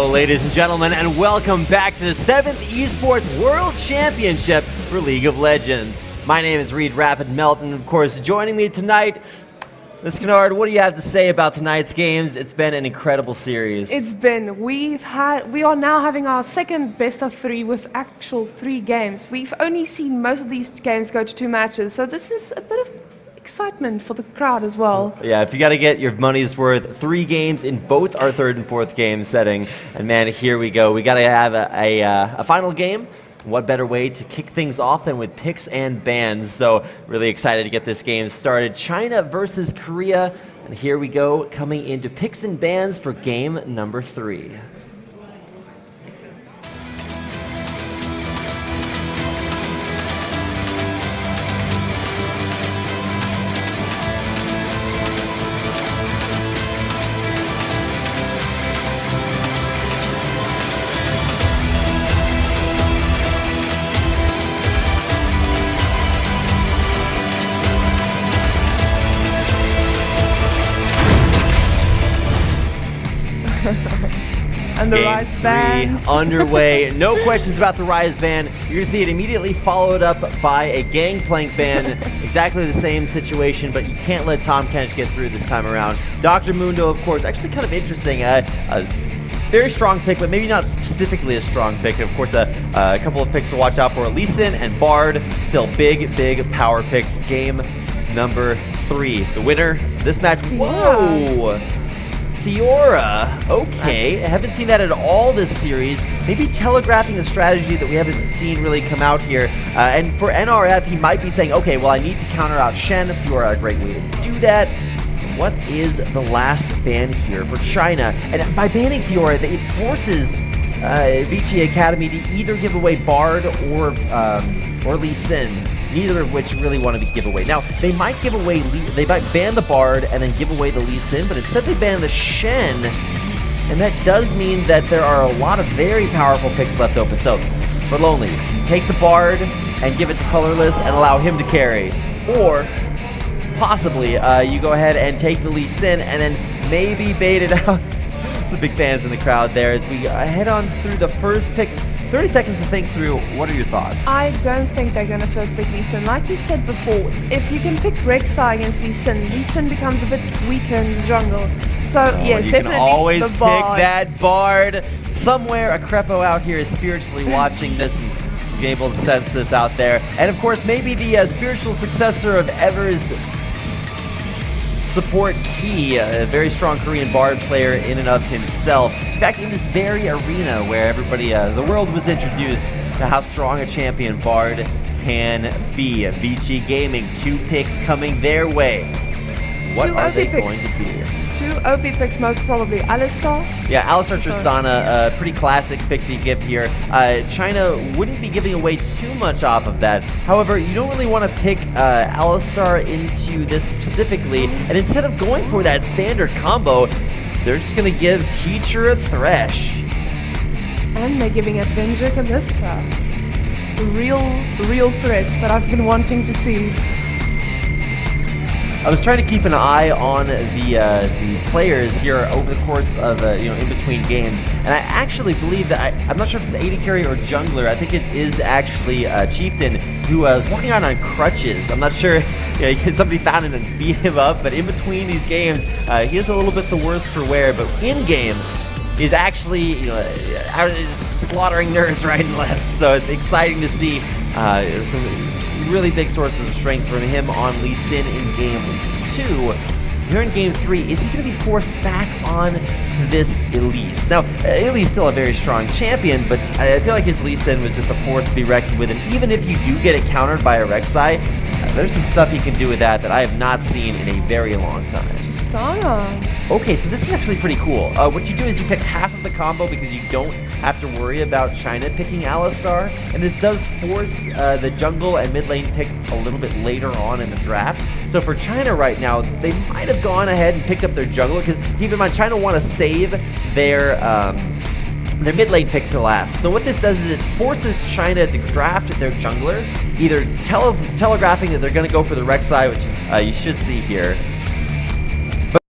Hello, ladies and gentlemen, and welcome back to the 7th Esports World Championship for League of Legends. My name is Reed Rapid Melton, of course, joining me tonight. Ms. Kennard, what do you have to say about tonight's games? It's been an incredible series. It's been. We are now having our second best of 3 with actual 3 games. We've only seen most of these games go to 2 matches, so this is a bit of excitement for the crowd as well. Yeah, if you got to get your money's worth, 3 games in both our 3rd and 4th game setting, and man, here we go. We got to have a final game. What better way to kick things off than with picks and bans? So really excited to get this game started. China versus Korea, and here we go, coming into picks and bans for game number 3. And the Rise ban underway. No questions about the Rise ban. You're going to see it immediately followed up by a Gangplank ban. Exactly the same situation, but you can't let Tom Kench get through this time around. Dr. Mundo, of course, actually kind of interesting. A very strong pick, but maybe not specifically a strong pick. Of course, a couple of picks to watch out for. Lee Sin and Bard, still big power picks. Game number 3. The winner of this match. Whoa! Fiora, okay, I haven't seen that at all this series. Maybe telegraphing a strategy that we haven't seen really come out here. And for NRF, he might be saying, okay, well, I need to counter out Shen. Fiora, a great way to do that. What is the last ban here for China? And by banning Fiora, it forces Vici Academy to either give away Bard or Lee Sin. Neither of which really want to be giveaway. Now, they might give away, they might ban the Bard and then give away the Lee Sin, but instead they ban the Shen, and that does mean that there are a lot of very powerful picks left open. So, for Lonely, take the Bard and give it to Colorless and allow him to carry. Or, possibly, you go ahead and take the Lee Sin and then maybe bait it out. Some big fans in the crowd there as we head on through the first pick. 30 seconds to think through. What are your thoughts? I don't think they're going to first pick Lee Sin. Like you said before, if you can pick Rek'Sai against Lee Sin becomes a bit weaker in the jungle. So, yes, you definitely can always the pick Bard. that Bard. Somewhere a Crepo out here is spiritually watching this and be able to sense this out there. And of course, maybe the spiritual successor of Ever's support key, a very strong Korean Bard player in and of himself. In fact, in this very arena where everybody, the world was introduced to how strong a champion Bard can be. Vici Gaming, 2 picks coming their way. What are they going to do? 2 OP picks, most probably. Alistar? Yeah, Alistar Tristana, a pretty classic pick to give here. China wouldn't be giving away too much off of that. However, you don't really want to pick Alistar into this specifically, and instead of going for that standard combo, they're just going to give Teacher a Thresh. And they're giving Avenger Kalista. The real threat that I've been wanting to see. I was trying to keep an eye on the players here over the course of in between games, and I actually believe that I'm not sure if it's AD carry or jungler. I think it is actually Chieftain who was walking around on crutches. I'm not sure. Somebody found him and beat him up, but in between these games, he is a little bit the worse for wear. But in game, he's actually slaughtering nerds right and left. So it's exciting to see some really big sources of strength from him on Lee Sin in game 2. Here in game 3, is he going to be forced back on this Elise? Now, Elise is still a very strong champion, but I feel like his Lee Sin was just a force to be reckoned with, and even if you do get it countered by a Rek'Sai, there's some stuff he can do with that I have not seen in a very long time. Okay, so this is actually pretty cool. What you do is you pick half of the combo because you don't have to worry about China picking Alistar, and this does force the jungle and mid lane pick a little bit later on in the draft. So for China right now, they might have gone ahead and picked up their jungle, because keep in mind, China want to save their mid lane pick to last. So what this does is it forces China to draft their jungler, either telegraphing that they're going to go for the Rek'Sai, which you should see here,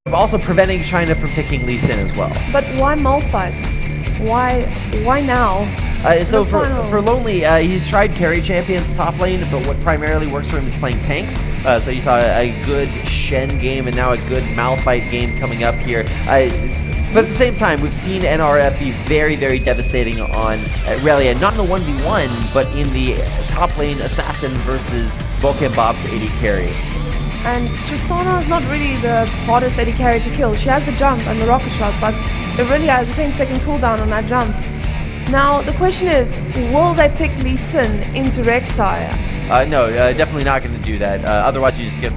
but also preventing China from picking Lee Sin as well. But why Malphite? Why now? So The for final. Lonely, he's tried carry champions top lane, but what primarily works for him is playing tanks. So you saw a good Shen game and now a good Malphite game coming up here. But at the same time, we've seen NRF be very, very devastating on Relia, not in the 1v1, but in the top lane assassin versus Bob's AD carry. And Tristana is not really the hardest AD carry to kill. She has the jump and the rocket shot, but it really has a 10-second cooldown on that jump. Now, the question is, will they pick Lee Sin into Rek'Sai? No, definitely not going to do that. Otherwise, you just get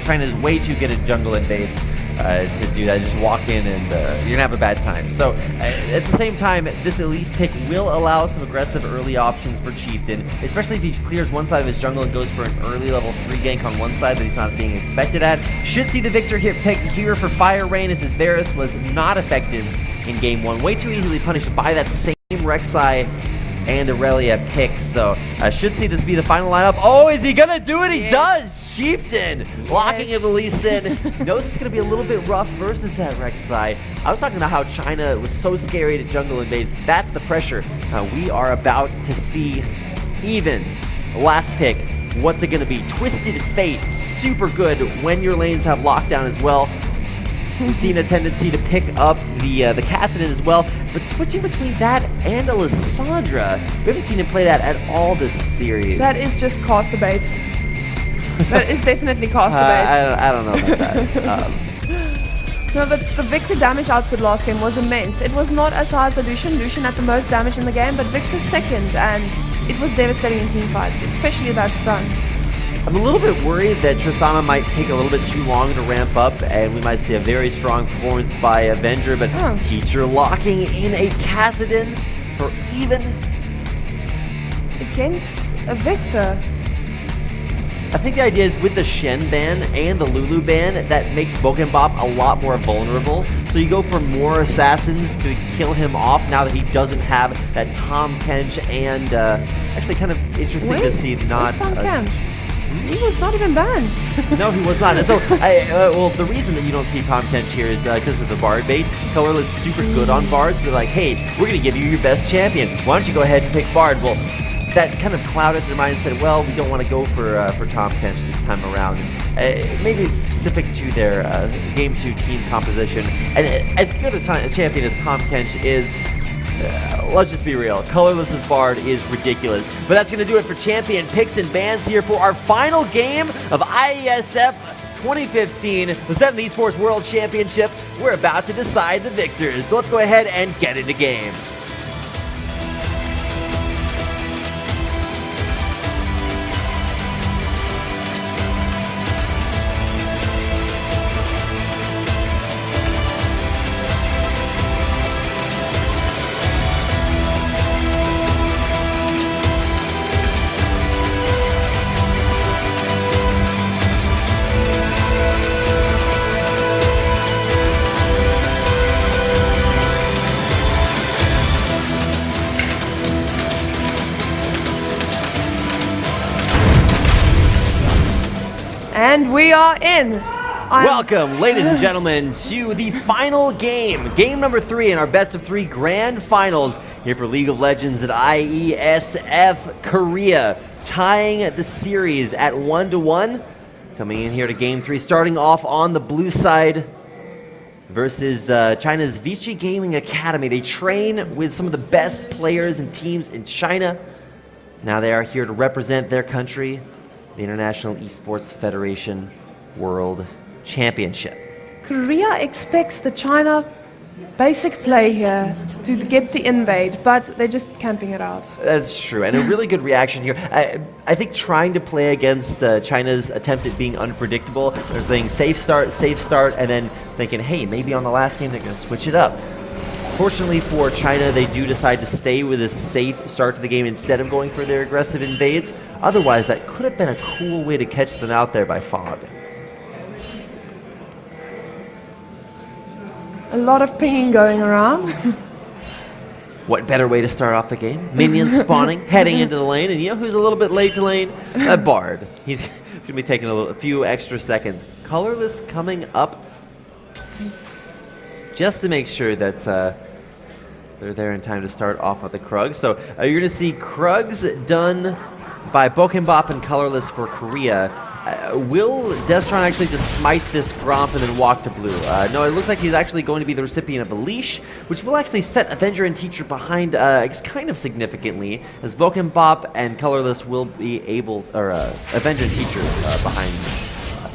China's way too good at jungle invades to do that. Just walk in and you're gonna have a bad time. So at the same time, this Elise pick will allow some aggressive early options for Chieftain, especially if he clears one side of his jungle and goes for an early level 3 gank on one side that he's not being expected at. Should see the victor hit pick here for Fire Rain, as his Varus was not effective in game 1. Way too easily punished by that same Rek'Sai and Aurelia picks. So should see this be the final lineup. Oh, is he gonna do it? He does! Chieftain locking in the Lee Sin. Knows it's gonna be a little bit rough versus that Rek'Sai. I was talking about how China was so scary to jungle invades. That's the pressure we are about to see. Even last pick, what's it gonna be? Twisted Fate, super good when your lanes have lockdown as well. We've seen a tendency to pick up the Kassadin as well, but switching between that and Alessandra, we haven't seen him play that at all this series. That is just cast bait. That is definitely cast bait. I don't know about that. No, but the Victor damage output last game was immense. It was not as high as the Lucian. Lucian had the most damage in the game, but Victor's second, and it was devastating in team fights, especially that stun. I'm a little bit worried that Tristana might take a little bit too long to ramp up, and we might see a very strong performance by Avenger, but Teacher locking in a Kassadin for even against a Victor. I think the idea is with the Shen ban and the Lulu ban, that makes Bob a lot more vulnerable. So you go for more assassins to kill him off now that he doesn't have that Tahm Kench, and actually kind of interesting to see not... Tahm Kench? He was not even banned. No, he was not. And so, well, the reason that you don't see Tahm Kench here is because of the Bard bait. Colorless is super good on Bards. They're like, hey, we're going to give you your best champion. Why don't you go ahead and pick Bard? Well, that kind of clouded their mind and said, well, we don't want to go for Tahm Kench this time around. Maybe it's specific to their Game 2 team composition. And as good a champion as Tahm Kench is, let's just be real, Colorless's Bard is ridiculous. But that's going to do it for champion picks and bans here for our final game of IESF 2015, the 7th Esports World Championship. We're about to decide the victors. So let's go ahead and get into game. And we are in. Welcome, ladies and gentlemen, to the final game. Game number 3 in our best of 3 grand finals here for League of Legends at IESF Korea. Tying the series at 1-1. Coming in here to game 3, starting off on the blue side versus China's Vichy Gaming Academy. They train with some of the best players and teams in China. Now they are here to represent their country, the International Esports Federation World Championship. Korea expects the China basic play here to get the invade, but they're just camping it out. That's true, and a really good reaction here. I think trying to play against China's attempt at being unpredictable, they're saying safe start, and then thinking, hey, maybe on the last game they're going to switch it up. Fortunately for China, they do decide to stay with a safe start to the game instead of going for their aggressive invades. Otherwise, that could have been a cool way to catch them out there by Fog. A lot of pinging going around. What better way to start off the game? Minions spawning, heading into the lane, and you know who's a little bit late to lane? Bard. He's going to be taking a few extra seconds. Colorless coming up just to make sure that They're there in time to start off with the Krugs. So you're going to see Krugs done by Bokenbop and Colorless for Korea. Will Destron actually just smite this Gromp and then walk to blue? No, it looks like he's actually going to be the recipient of a leash, which will actually set Avenger and Teacher behind kind of significantly, as Bokenbop and Colorless will be able, or Avenger and Teacher behind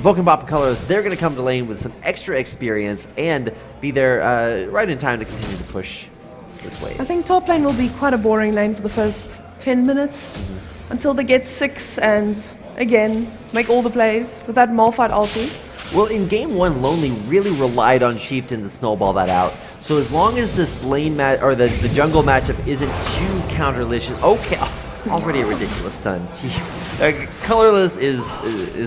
Bokenbop and Colorless. They're going to come to lane with some extra experience and be there right in time to continue to push this wave. I think top lane will be quite a boring lane for the first 10 minutes until they get 6 and again make all the plays with that Malphite ulti. Well, in game 1, Lonely really relied on Chieftain to snowball that out. So as long as this lane match or the jungle matchup isn't too counterlicious, okay, already a ridiculous stun. Colorless is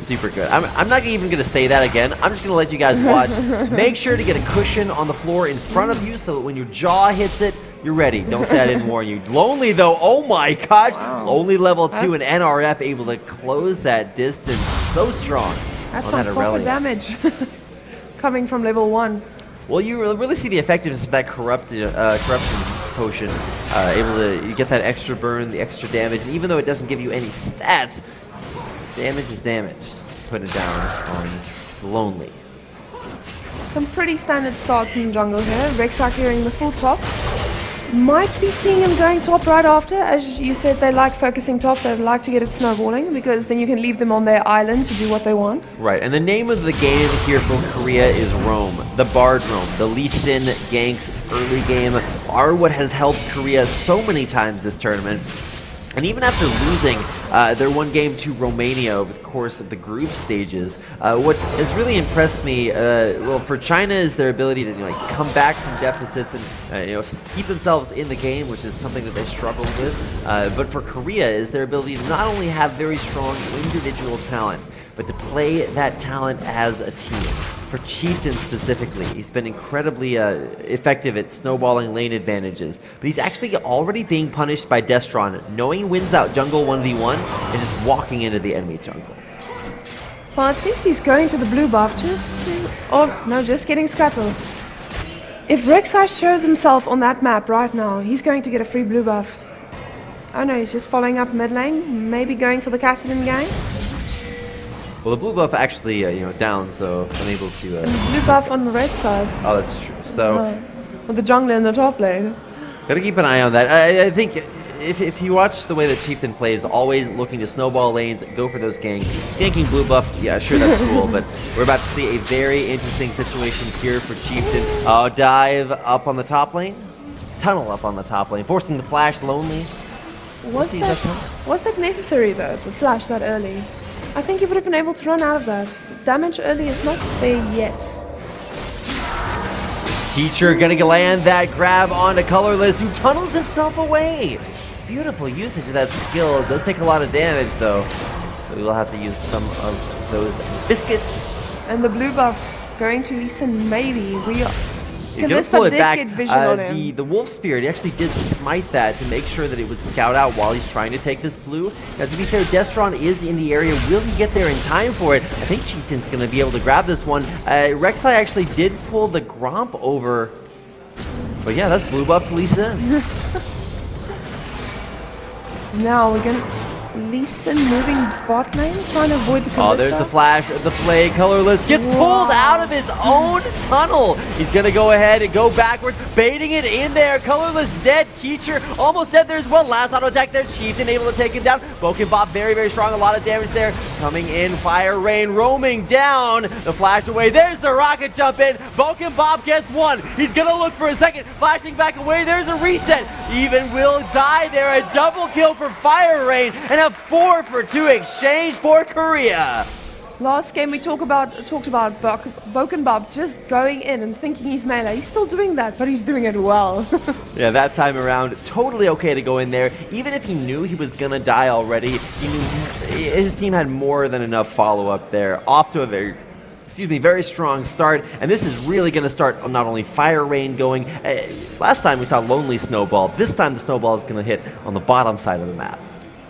super good. I'm not even going to say that again. I'm just going to let you guys watch. Make sure to get a cushion on the floor in front of you so that when your jaw hits it, you're ready. Don't say I didn't warn you. Lonely though, oh my gosh. Wow. Lonely level 2 and NRF able to close that distance so strong. That's on some proper damage coming from level 1. Well, you really see the effectiveness of that corruption potion. Able to get that extra burn, the extra damage, and even though it doesn't give you any stats, damage is damage. Put it down on Lonely. Some pretty standard starts in jungle here. Rek'Sai clearing the full top. Might be seeing him going top right after. As you said, they like focusing top. They like to get it snowballing because then you can leave them on their island to do what they want. Right, and the name of the game here from Korea is Roam. The Bard Roam. The Lee Sin ganks early game are what has helped Korea so many times this tournament. And even after losing their one game to Romania over the course of the group stages, what has really impressed me, well, for China is their ability to come back from deficits and keep themselves in the game, which is something that they struggle with. But for Korea is their ability to not only have very strong individual talent, but to play that talent as a team. For Chieftain specifically, he's been incredibly effective at snowballing lane advantages, but he's actually already being punished by Destron, knowing he wins out jungle 1v1 and just walking into the enemy jungle. Well, at least he's going to the blue buff just getting scuttled. If Rek'Sai shows himself on that map right now, he's going to get a free blue buff. Oh no, he's just following up mid lane, maybe going for the Kassadin gang. Well, the blue buff actually, down, so unable to. And the blue buff on the red side. Oh, that's true. So, with the jungler in the top lane. Gotta keep an eye on that. I think if you watch the way that Chieftain plays, always looking to snowball lanes, go for those ganks. Ganking blue buff, yeah, sure, that's cool, but we're about to see a very interesting situation here for Chieftain. Oh, dive up on the top lane, tunnel up on the top lane, forcing the flash Lonely. Was that necessary though? The flash that early? I think he would have been able to run out of that. Damage early is not there yet. Teacher gonna land that grab onto Colorless, who tunnels himself away. Beautiful usage of that skill. It does take a lot of damage though. So we will have to use some of those biscuits. And the blue buff going to Lee Sin maybe. He's gonna pull it back. The Wolf Spirit, he actually did smite that to make sure that it would scout out while he's trying to take this blue. Now, to be fair, Destron is in the area. Will he get there in time for it? I think Chieftain's gonna be able to grab this one. Rek'Sai actually did pull the Gromp over. But yeah, that's blue buff to Lee Sin. Now we're gonna Lee Sin moving bot lane, trying to avoid the Oh, there's the flash, the play. Colorless gets pulled out of his own tunnel. He's gonna go ahead and go backwards, baiting it in there. Colorless dead. Teacher almost dead there as well. Last auto attack there. Chieftain able to take him down. Bokenbop very, very strong. A lot of damage there. Coming in, Fire Rain roaming down. The flash away. There's the rocket jump in. Bokenbop gets one. He's gonna look for a second. Flashing back away. There's a reset. Even will die there. A double kill for Fire Rain and a 4-for-2 exchange for Korea. Last game we talked about Bokenbop just going in and thinking he's melee. He's still doing that, but he's doing it well. Yeah, that time around, totally okay to go in there. Even if he knew he was gonna die already, he knew his team had more than enough follow-up there. Off to a very strong start, and this is really going to start not only Fire Rain going. Last time we saw Lonely Snowball. This time the snowball is going to hit on the bottom side of the map.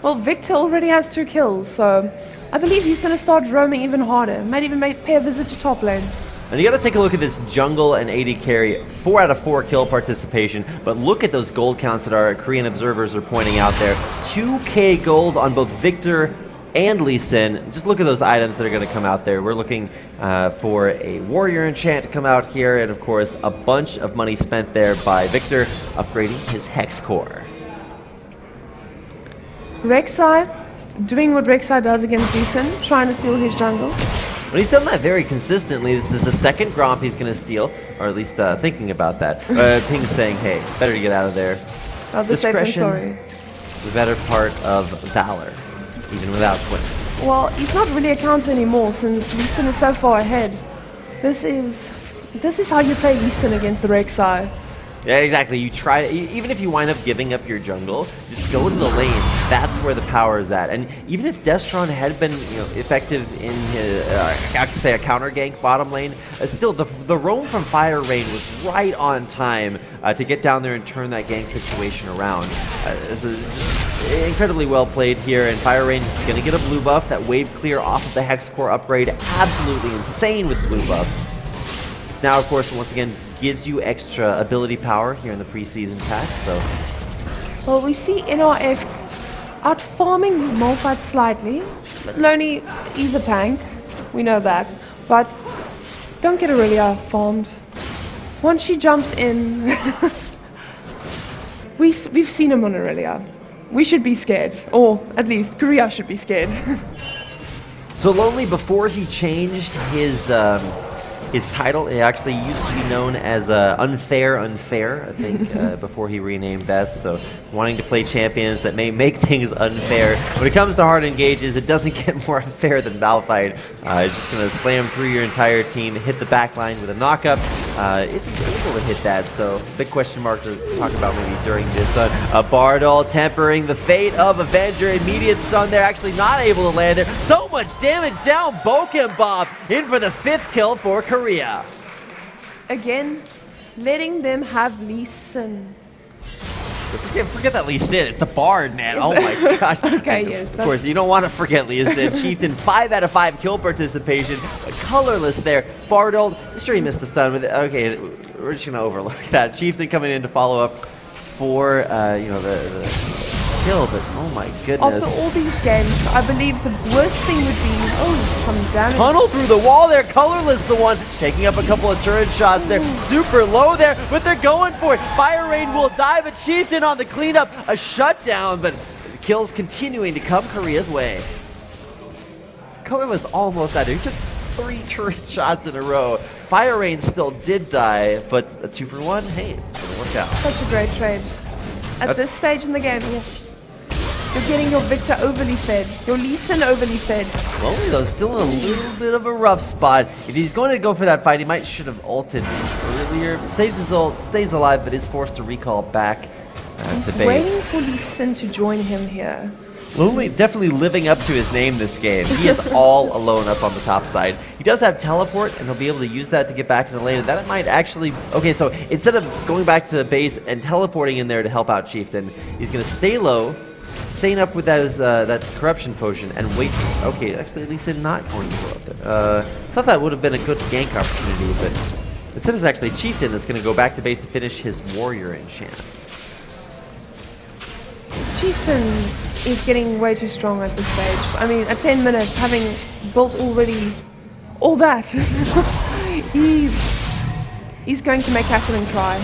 Well, Victor already has 2 kills, so I believe he's going to start roaming even harder. Might even pay a visit to top lane. And you got to take a look at this jungle and AD carry, 4 out of 4 kill participation, but look at those gold counts that our Korean observers are pointing out there. 2k gold on both Victor and Lee Sin. Just look at those items that are going to come out there. We're looking for a warrior enchant to come out here, and of course a bunch of money spent there by Victor upgrading his hex core. Rek'Sai doing what Rek'Sai does against Lee Sin, trying to steal his jungle. But he's done that very consistently. This is the second Gromp he's going to steal, or at least thinking about that. Ping's saying, hey, better to get out of there. Oh, the Discretion, sorry. the better part of valor, even without Quinn. Well, he's not really a counter anymore since Lee Sin is so far ahead. This is how you play Lee Sin against the Rek'Sai. Yeah, exactly. You try, even if you wind up giving up your jungle, just go to the lane. That's where the power is at. And even if Destron had been, effective in his, I have to say, a counter gank bottom lane, still the roam from Fire Rain was right on time to get down there and turn that gank situation around. This is incredibly well played here, and Fire Rain is going to get a blue buff. That wave clear off of the Hex Core upgrade, absolutely insane with blue buff. Now, of course, once again, gives you extra ability power here in the preseason pack, so... Well, we see NRF out-farming Malphite slightly. Lonely is a tank, we know that. But don't get Aurelia farmed. Once she jumps in... we've seen him on Aurelia. We should be scared, or at least Korea should be scared. So Lonely, before he changed his title, it actually used to be known as Unfair, I think, before he renamed that. So wanting to play champions that may make things unfair. When it comes to hard engages, it doesn't get more unfair than Malphite. It's just going to slam through your entire team, hit the back line with a knockup. It's able to hit that, so big question mark to talk about maybe during this. Bardol tempering the fate of Avenger. Immediate stun there, actually not able to land there. So much damage down, Bob in for the 5th kill for Korea. Again, letting them have Lee Sin. Forget that Lee Sin, it's the Bard, man. Oh my gosh. Okay, and yes. Of course, you don't want to forget Lee Sin. Chieftain, 5 out of 5 kill participation. Colorless there. Bardol, sure he missed the stun with it. Okay, we're just going to overlook that. Chieftain coming in to follow up for, the kill, but oh my goodness. After all these games, I believe the worst thing would be, some damage. Tunnel through the wall there, Colorless the one, taking up a couple of turret shots there, super low there, but they're going for it. Fire Rain will dive, a Chieftain on the cleanup, a shutdown, but the kills continuing to come Korea's way. Colorless almost died. He took 3 turret shots in a row. Fire Rain still did die, but a 2-for-1, hey, it didn't work out. Such a great trade. At this stage in the game, yes. You're getting your Victor overly fed, your Lee Sin overly fed. Lonely though, still in a little bit of a rough spot. If he's going to go for that fight, he should have ulted earlier. Saves his ult, stays alive, but is forced to recall back to He's base. waiting for Lee Sin to join him here. Lonely definitely living up to his name this game. He is all alone up on the top side. He does have teleport, and he'll be able to use that to get back in the lane. And that might actually... Okay, so instead of going back to the base and teleporting in there to help out Chieftain, he's going to stay low, staying up with that corruption potion, and wait. Okay, actually, at least not going to go up there. Thought that would have been a good gank opportunity, but instead it's actually Chieftain that's going to go back to base to finish his warrior enchant. Chieftain is getting way too strong at this stage. I mean, at 10 minutes, having built already all that, he's going to make Catherine cry.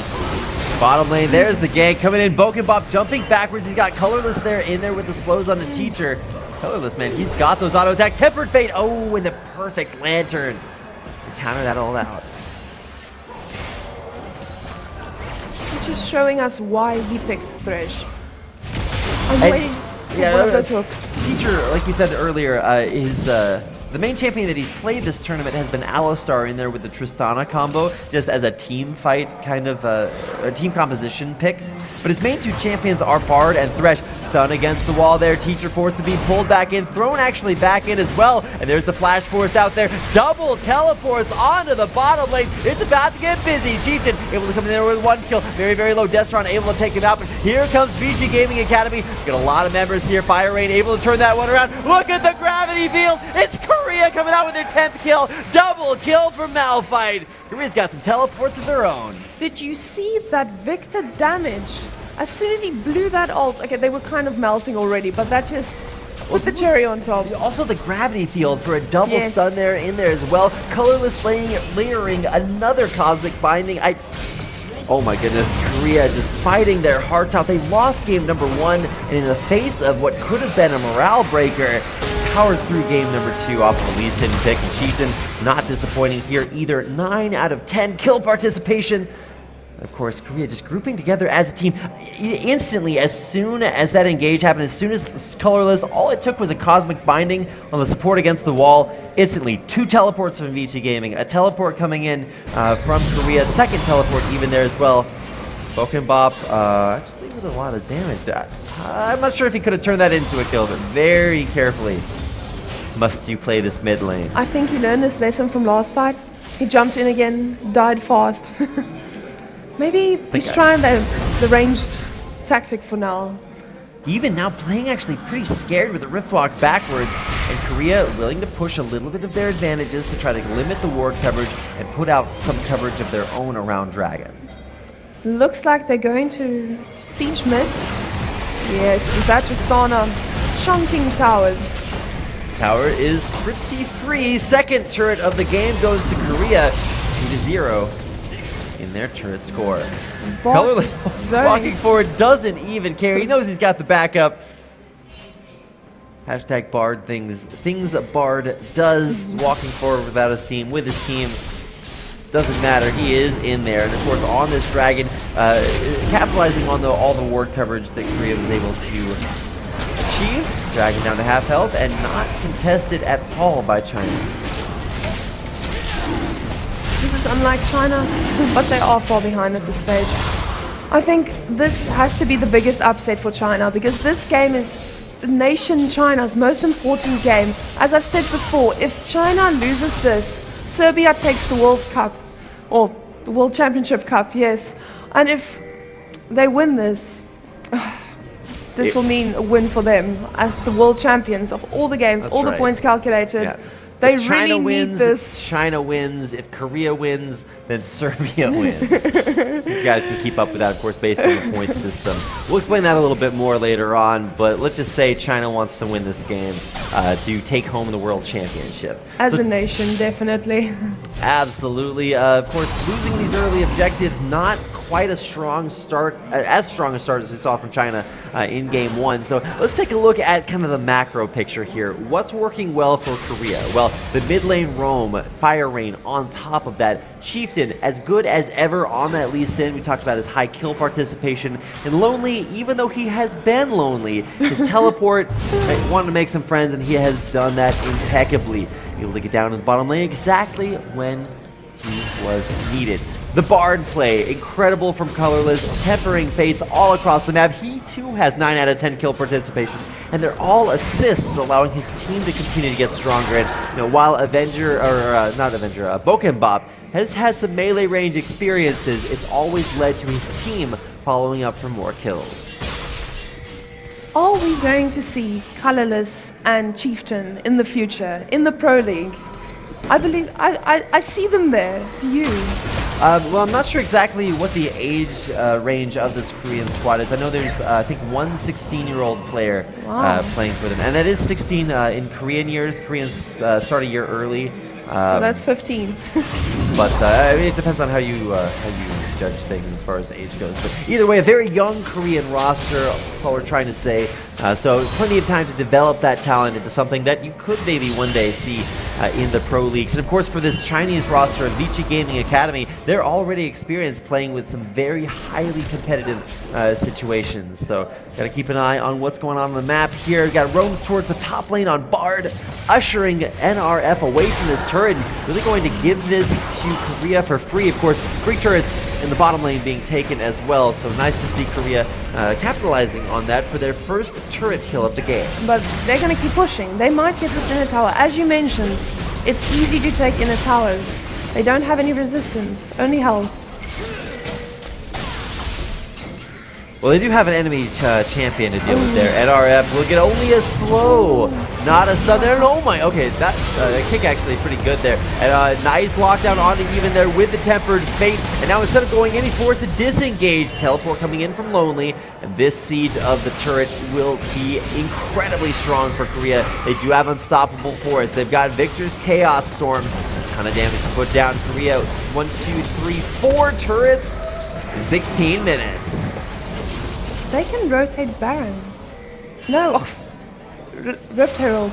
Bottom lane, there's the gank coming in. Bob jumping backwards. He's got Colorless there in there with the slows on the teacher. Colorless, man, he's got those auto attacks. Tempered Fate, oh, and the perfect lantern to counter that all out. It's just showing us why he picked Thresh. I'm waiting for one of those hooks. Teacher, like you said earlier, is the main champion that he's played this tournament has been Alistar in there with the Tristana combo, just as a team fight kind of a team composition pick. But his main 2 champions are Bard and Thresh. Stun against the wall there. Teacher forced to be pulled back in, thrown actually back in as well. And there's the Flash Force out there. Double teleports onto the bottom lane. It's about to get busy. Chieftain able to come in there with 1 kill. Very, very low. Destron able to take him out. But here comes BG Gaming Academy. Got a lot of members here. Fire Rain able to turn that one around. Look at the gravity field. It's crazy. Korea coming out with their 10th kill. Double kill for Malphite. Korea's got some teleports of their own. Did you see that Victor damage? As soon as he blew that ult, okay, they were kind of melting already, but that just put the cherry on top. Also the gravity field for a double stun there in there as well. Colorless layering another cosmic binding. Oh my goodness, Korea just fighting their hearts out. They lost game number 1, and in the face of what could have been a morale breaker, powered through game number 2 off of a Lee Sin pick. And Chieftain not disappointing here either. 9 out of 10 kill participation. Of course, Korea just grouping together as a team. Instantly, as soon as that engage happened, as soon as Colorless, all it took was a cosmic binding on the support against the wall. Instantly, 2 teleports from VG Gaming, a teleport coming in from Korea, second teleport even there as well. Bokenbop actually with a lot of damage. I'm not sure if he could have turned that into a kill, but very carefully must you play this mid lane. I think he learned his lesson from last fight. He jumped in again, died fast. Maybe he's trying the ranged tactic for now. Even now playing actually pretty scared with the Rift Walk backwards, and Korea willing to push a little bit of their advantages to try to limit the ward coverage and put out some coverage of their own around Dragon. Looks like they're going to siege mid. Yes, with that Tristana chunking towers. Tower is pretty free. Second turret of the game goes to Korea, 2-0 in their turret score. Colorless walking forward doesn't even care. He knows he's got the backup. Hashtag Bard things a Bard does. Walking forward without his team, with his team. Doesn't matter, he is in there. And of course on this Dragon, capitalizing on all the ward coverage that Korea was able to achieve. Dragon down to half health and not contested at all by China. This is unlike China, but they are far behind at this stage. I think this has to be the biggest upset for China, because this game is the nation China's most important game. As I've said before, if China loses this, Serbia takes the World Cup, or the World Championship Cup, yes. And if they win this, this will mean a win for them as the world champions of all the games, all the points calculated. Yeah. They if China really wins, need this. China wins. If Korea wins, then Serbia wins. You guys can keep up with that, of course, based on the point system. We'll explain that a little bit more later on, but let's just say China wants to win this game to take home the World Championship. As a nation, definitely. Absolutely. Of course, losing these early objectives, not quite a strong start, as strong a start as we saw from China in game 1. So let's take a look at kind of the macro picture here. What's working well for Korea? Well, the mid lane roam, Fire Rain on top of that. Chieftain, as good as ever on that Lee Sin. We talked about his high kill participation. And Lonely, even though he has been lonely, his teleport wanted to make some friends, and he has done that impeccably. Able to get down in the bottom lane exactly when he was needed. The Bard play, incredible from Colorless, tempering fates all across the map. He too has 9 out of 10 kill participation, and they're all assists, allowing his team to continue to get stronger. And while Bokenbop has had some melee range experiences, it's always led to his team following up for more kills. Are we going to see Colorless and Chieftain in the future, in the Pro League? I believe, I see them there. Do you? Well, I'm not sure exactly what the age range of this Korean squad is. I know there's, I think, one 16-year-old player playing for them. And that is 16 in Korean years. Koreans start a year early. So that's 15. But I mean, it depends on how you judge things as far as age goes. But either way, a very young Korean roster, that's all we're trying to say. So plenty of time to develop that talent into something that you could maybe one day see in the pro leagues. And of course, for this Chinese roster of Vici Gaming Academy, they're already experienced playing with some very highly competitive situations. So got to keep an eye on what's going on the map here. Got roams towards the top lane on Bard, ushering NRF away from this turret. Really going to give this to Korea for free. Of course, free turrets in the bottom lane being taken as well. So nice to see Korea capitalizing on that for their first turret kill of the game. But they're going to keep pushing. They might get this inner tower. As you mentioned, it's easy to take inner towers. They don't have any resistance, only health. Well, they do have an enemy champion to deal with there. NRF will get only a slow, not a stun there. And oh my, okay, that kick actually pretty good there. And nice lockdown onto even there with the Tempered Fate. And now instead of going in, he's forced to disengage. Teleport coming in from Lonely. And this siege of the turret will be incredibly strong for Korea. They do have Unstoppable Force. They've got Victor's Chaos Storm. A ton of damage to put down. Korea, 1, 2, 3, 4 turrets in 16 minutes. They can rotate Baron. No, Rift Herald.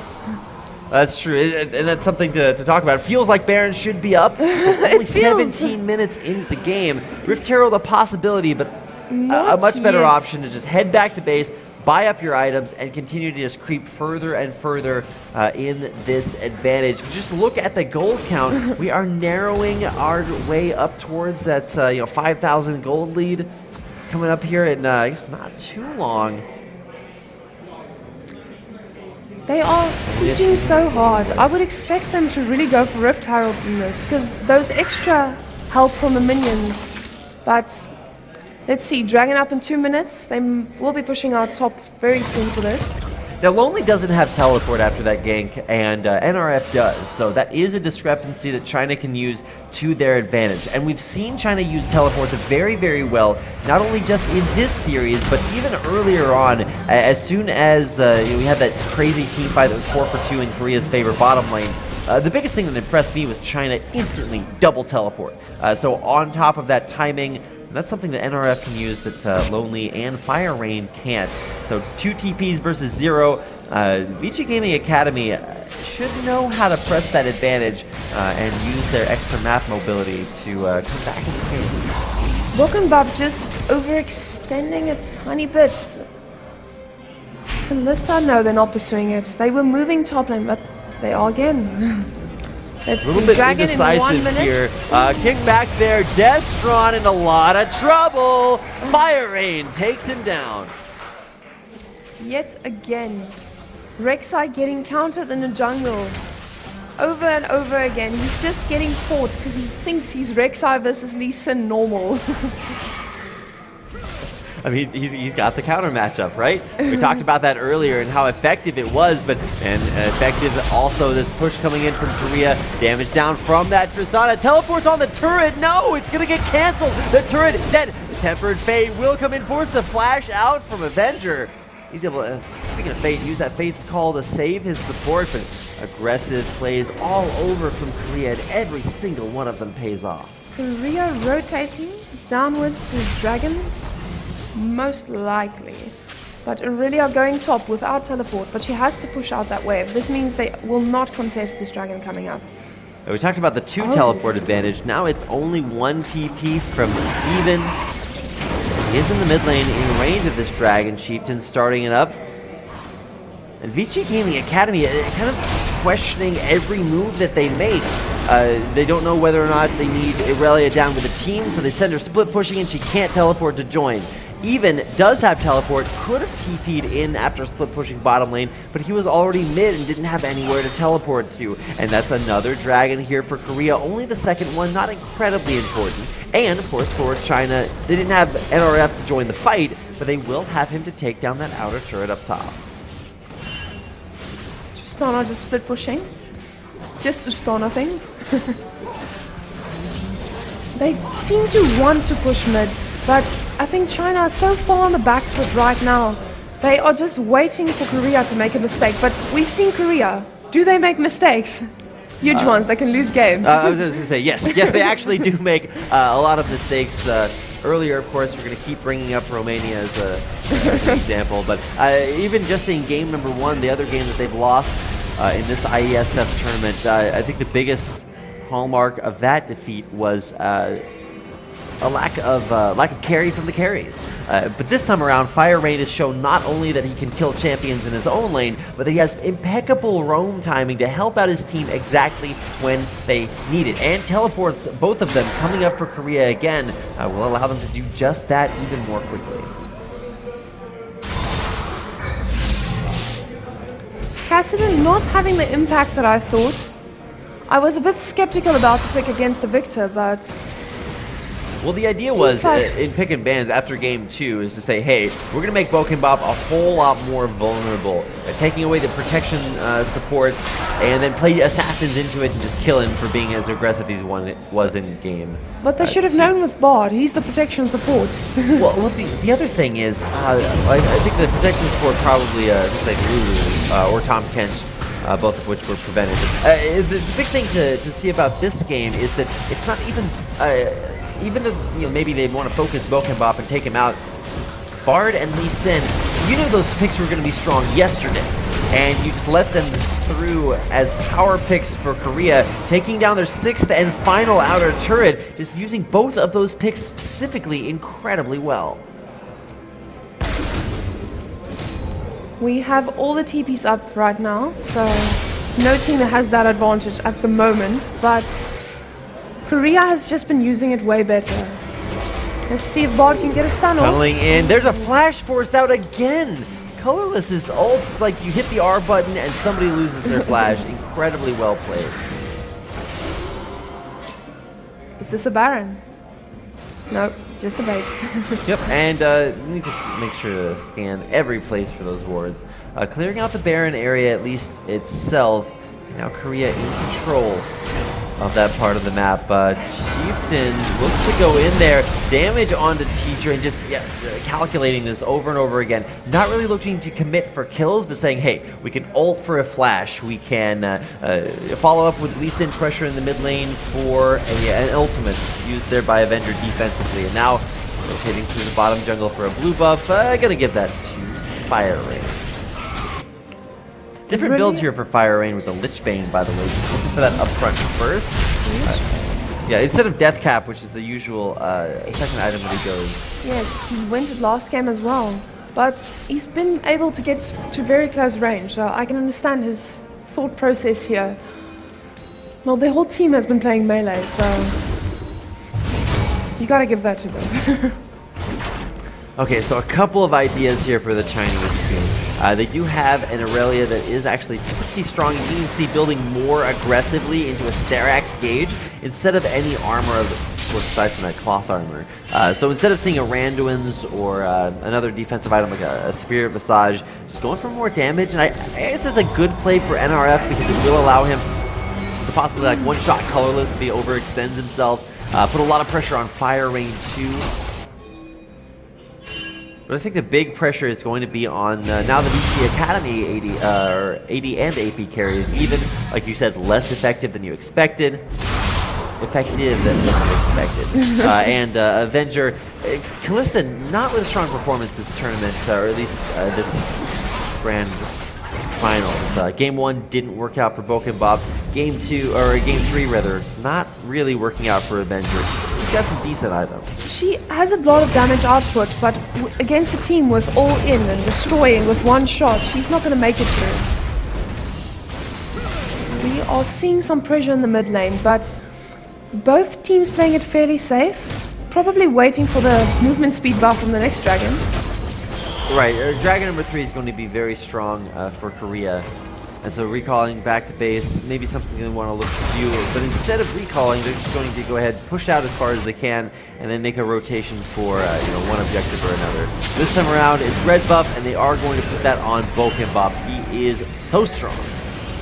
That's true, and that's something to talk about. It feels like Baron should be up. Only 17 minutes into the game. Rift Herald a possibility, but a much better option to just head back to base, buy up your items, and continue to just creep further and further in this advantage. Just look at the gold count. We are narrowing our way up towards that 5,000 gold lead. Coming up here in I guess not too long. They are sieging so hard. I would expect them to really go for Rift Herald in this, because those extra help from the minions. But let's see, Dragon up in 2 minutes. They will be pushing our top very soon for this. Now, Lonely doesn't have teleport after that gank, and NRF does, so that is a discrepancy that China can use to their advantage. And we've seen China use teleports very, very well, not only just in this series, but even earlier on, as soon as we had that crazy team fight that was 4 for 2 in Korea's favor bottom lane. The biggest thing that impressed me was China instantly double teleport. So on top of that timing, that's something that NRF can use that Lonely and Fire Rain can't. So 2 TPs versus 0. Vici Gaming Academy should know how to press that advantage and use their extra map mobility to come back in the game. Bob just overextending a tiny bit. Ballista, no, they're not pursuing it. They were moving top lane, but they are again. A little bit indecisive here. Kick back there. Destron in a lot of trouble. Fire Rain takes him down. Yet again. Rek'Sai getting countered in the jungle. Over and over again. He's just getting fought because he thinks he's Rek'Sai versus Lee Sin normal. I mean, he's got the counter matchup, right? We talked about that earlier and how effective it was, and effective also this push coming in from Korea. Damage down from that Tristana. Teleports on the turret. No, it's going to get canceled. The turret dead. The Tempered Fate will come in, forced to flash out from Avenger. He's able to, speaking of Fate, use that Fate's call to save his support, but aggressive plays all over from Korea, and every single one of them pays off. Korea rotating downwards to Dragon. Most likely. But Aurelia going top without teleport, but she has to push out that wave. This means they will not contest this Dragon coming up. We talked about the 2 teleport advantage. Now it's only 1 TP from even. He is in the mid lane in range of this Dragon Chieftain, starting it up. And Vici Gaming Academy kind of questioning every move that they make. They don't know whether or not they need Aurelia down with a team, so they send her split pushing and she can't teleport to join. Even does have teleport, could have TP'd in after split pushing bottom lane, but he was already mid and didn't have anywhere to teleport to. And that's another Dragon here for Korea, only the second one, not incredibly important. And of course for China, they didn't have NRF to join the fight, but they will have him to take down that outer turret up top. Tristana just split pushing. Just Tristana things. They seem to want to push mid, but I think China is so far on the back foot right now. They are just waiting for Korea to make a mistake. But we've seen Korea. Do they make mistakes? Huge ones. They can lose games. I was going to say, yes. Yes, they actually do make a lot of mistakes. Earlier, of course, we're going to keep bringing up Romania as an example. But even just in game number 1, the other game that they've lost in this IESF tournament, I think the biggest hallmark of that defeat was a lack of carry from the carries. But this time around, Fire Rain has shown not only that he can kill champions in his own lane, but that he has impeccable roam timing to help out his team exactly when they need it. And teleports, both of them coming up for Korea again, will allow them to do just that even more quickly. Cassidy not having the impact that I thought. I was a bit skeptical about the pick against the Victor, but Well, the idea was in picking bans after game 2 is to say, hey, we're going to make Bokenbop a whole lot more vulnerable, taking away the protection support, and then play assassins into it and just kill him for being as aggressive as he was in game. But they should have known with Bard. He's the protection support. Well, the other thing is, I think the protection support probably looks like Lulu or Tom Kench. Both of which were prevented. The big thing to see about this game is that it's not even though maybe they want to focus Bokenbop and take him out, Bard and Lee Sin, you knew those picks were going to be strong yesterday, and you just let them through as power picks for Korea, taking down their 6th and final outer turret, just using both of those picks specifically incredibly well. We have all the TPs up right now, so no team has that advantage at the moment, but Korea has just been using it way better. Let's see if Bard can get a stun off. Tunneling in, there's a flash force out again! Colorless is ult, like you hit the R button and somebody loses their flash. Incredibly well played. Is this a Baron? No, just a base. Yep, and we need to make sure to scan every place for those wards. Clearing out the Baron area, at least itself. Now Korea in control of that part of the map. Chieftain looks to go in there, damage onto Teacher, and just calculating this over and over again. Not really looking to commit for kills, but saying, hey, we can ult for a flash. We can follow up with Lee Sin pressure in the mid lane for an ultimate used there by Avenger defensively. And now rotating through the bottom jungle for a blue buff. Gonna give that to Fire Rain. Different builds here for Fire Rain with the Lich Bane, by the way. Just looking for that upfront first. Yeah, instead of Death Cap, which is the usual second item that he goes. Yes, he went his last game as well, but he's been able to get to very close range, so I can understand his thought process here. Well, the whole team has been playing melee, so you gotta give that to them. Okay, so a couple of ideas here for the Chinese team. They do have an Aurelia that is actually pretty strong. You can see building more aggressively into a Starax gauge instead of any armor aside from that cloth armor. So instead of seeing a Randuin's or another defensive item like a Spirit Visage, just going for more damage. And I guess it's a good play for NRF because it will allow him to possibly like one-shot Colorless if he overextends himself. Put a lot of pressure on Fire Rain too. But I think the big pressure is going to be on now that the Academy AD and AP carries, even, like you said, less effective than you expected. Effective than expected. And Avenger, Callista not with a strong performance this tournament, or at least this grand finals. Game 1 didn't work out for Bokenbop. Game 3 rather, not really working out for Avenger. She's got some decent items. She has a lot of damage output, but against a team with all in and destroying with one shot, she's not going to make it through. We are seeing some pressure in the mid lane, but both teams playing it fairly safe. Probably waiting for the movement speed buff from the next dragon. Right, Dragon number 3 is going to be very strong for Korea. And so recalling back to base, maybe something they want to look to do. But instead of recalling, they're just going to go ahead, push out as far as they can, and then make a rotation for one objective or another. This time around, it's red buff, and they are going to put that on Bokenbop. He is so strong.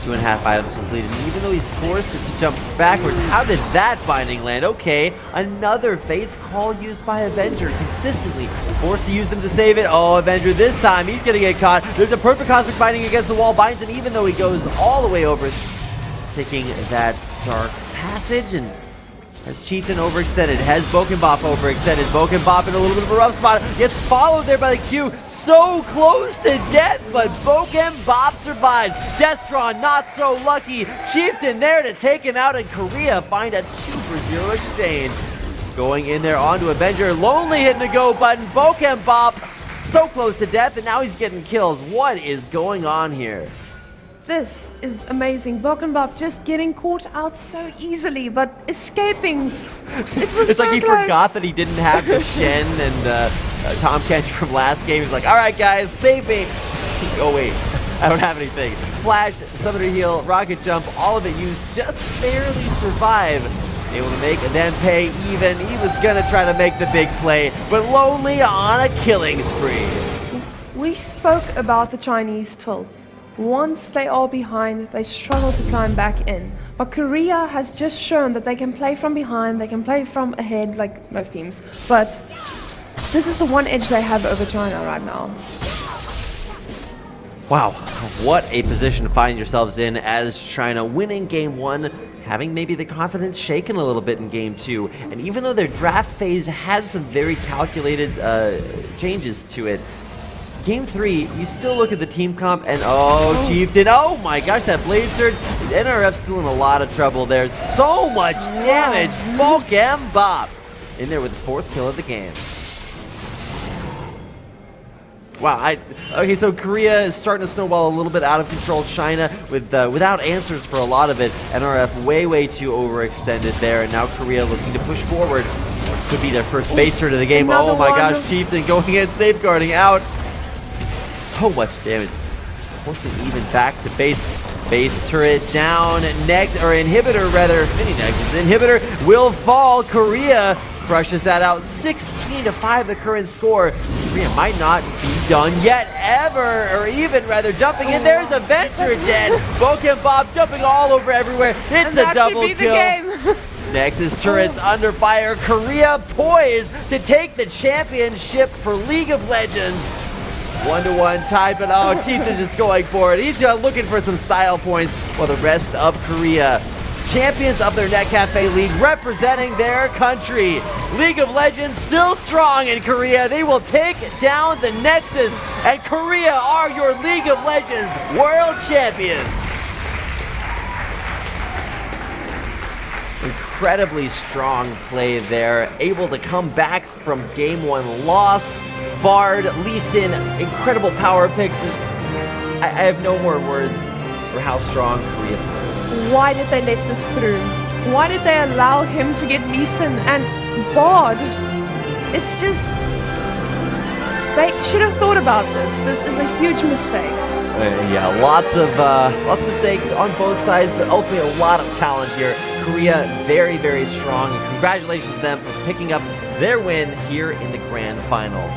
2.5 items completed, and even though he's forced to jump backwards, how did that binding land? Okay, another Fate's Call used by Avenger, consistently forced to use them to save it. Oh, Avenger this time, he's gonna get caught. There's a perfect Cosmic Binding against the wall, binds him even though he goes all the way over, taking that Dark Passage, and has Chieftain overextended, has Bokenbop overextended. Bokenbop in a little bit of a rough spot, gets followed there by the Q. So close to death, but Bokenbop survives. Destron not so lucky. Chieftain there to take him out, and Korea find a 2-for-0 exchange. Going in there onto Avenger, lonely hitting the go button. Bokenbop so close to death, and now he's getting kills. What is going on here? This is amazing. Bokenbop just getting caught out so easily, but escaping. It was it's so like he close. forgot that he didn't have the Shen and Tom Kench from last game. He's like, all right, guys, save me. Oh, wait, I don't have anything. Flash, Summoner Heal, Rocket Jump, all of it used, just barely survive. able to make them pay even. He was gonna try to make the big play, but Lonely on a killing spree. We spoke about the Chinese tilt. Once they are behind, they struggle to climb back in. But Korea has just shown that they can play from behind, they can play from ahead, like most teams. But this is the one edge they have over China right now. Wow, what a position to find yourselves in as China winning game 1, having maybe the confidence shaken a little bit in game 2. And even though their draft phase had some very calculated changes to it, game 3, you still look at the team comp and Chieftain, oh my gosh, that blade surge. NRF's still in a lot of trouble there. So much damage. Volcam Bop in there with the 4th kill of the game. Wow, okay, so Korea is starting to snowball a little bit out of control. China with without answers for a lot of it. NRF way too overextended there, and now Korea looking to push forward. Could be their first base turn of the game. Oh my gosh, Chieftain going in, safeguarding out. So much damage. Forcing even back to base. Base turret down. Inhibitor rather. Mini Nexus. Inhibitor will fall. Korea crushes that out. 16-5 the current score. Korea might not be done yet, ever, or even rather jumping in. There's a Venture dead. Boken Bob jumping all over everywhere. It's a double kill. Nexus turrets under fire. Korea poised to take the championship for League of Legends. 1-1 tie, but Chieftain just going for it. He's looking for some style points while the rest of Korea, champions of their Net Cafe League, representing their country. League of Legends still strong in Korea. They will take down the Nexus, and Korea are your League of Legends world champions. Incredibly strong play there, able to come back from game 1 loss. Bard, Lee Sin, incredible power picks. I have no more words for how strong Korea plays. Why did they let this through? Why did they allow him to get Lee Sin and Bard? It's just, they should have thought about this. This is a huge mistake. Yeah, lots of mistakes on both sides, but ultimately a lot of talent here. Korea very strong, and congratulations to them for picking up their win here in the grand finals.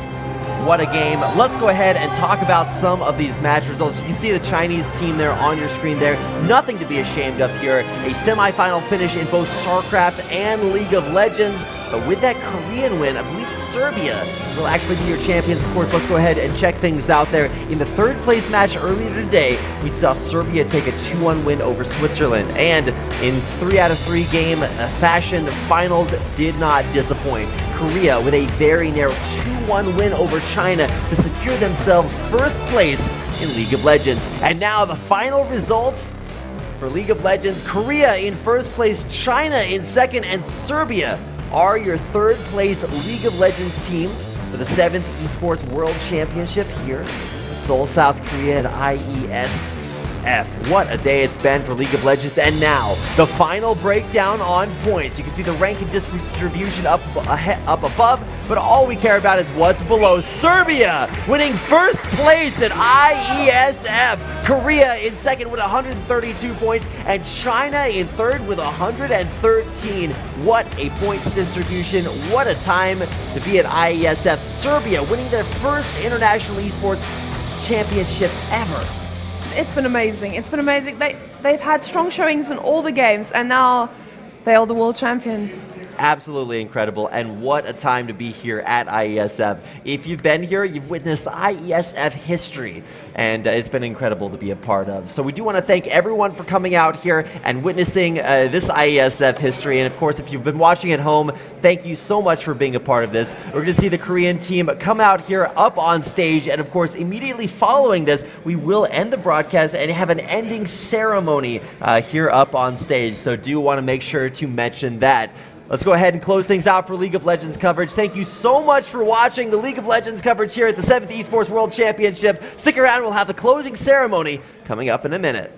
What a game. Let's go ahead and talk about some of these match results. You can see the Chinese team there on your screen there. Nothing to be ashamed of here. A semi-final finish in both StarCraft and League of Legends. But with that Korean win, I believe Serbia will actually be your champions. Of course, let's go ahead and check things out there. In the 3rd place match earlier today, we saw Serbia take a 2-1 win over Switzerland. And in 3 out of 3 game fashion, the finals did not disappoint. Korea with a very narrow 2-1 win over China to secure themselves 1st place in League of Legends. And now the final results for League of Legends. Korea in 1st place, China in 2nd, and Serbia are your 3rd place League of Legends team for the 7th Esports World Championship here in Seoul, South Korea at IESF. What a day it's been for League of Legends. And now, the final breakdown on points. You can see the ranking distribution up above, but all we care about is what's below. Serbia winning 1st place at IESF. Korea in 2nd with 132 points, and China in 3rd with 113. What a points distribution. What a time to be at IESF. Serbia winning their 1st International Esports Championship ever. It's been amazing. It's been amazing. They've had strong showings in all the games, and now they are the world champions. Absolutely incredible, and what a time to be here at IESF. If you've been here, you've witnessed IESF history, and it's been incredible to be a part of. So we do want to thank everyone for coming out here and witnessing this IESF history, and of course, if you've been watching at home, thank you so much for being a part of this. We're going to see the Korean team come out here up on stage, and of course, immediately following this, we will end the broadcast and have an ending ceremony here up on stage, so do want to make sure to mention that. Let's go ahead and close things out for League of Legends coverage. Thank you so much for watching the League of Legends coverage here at the 7th Esports World Championship. Stick around, we'll have the closing ceremony coming up in a minute.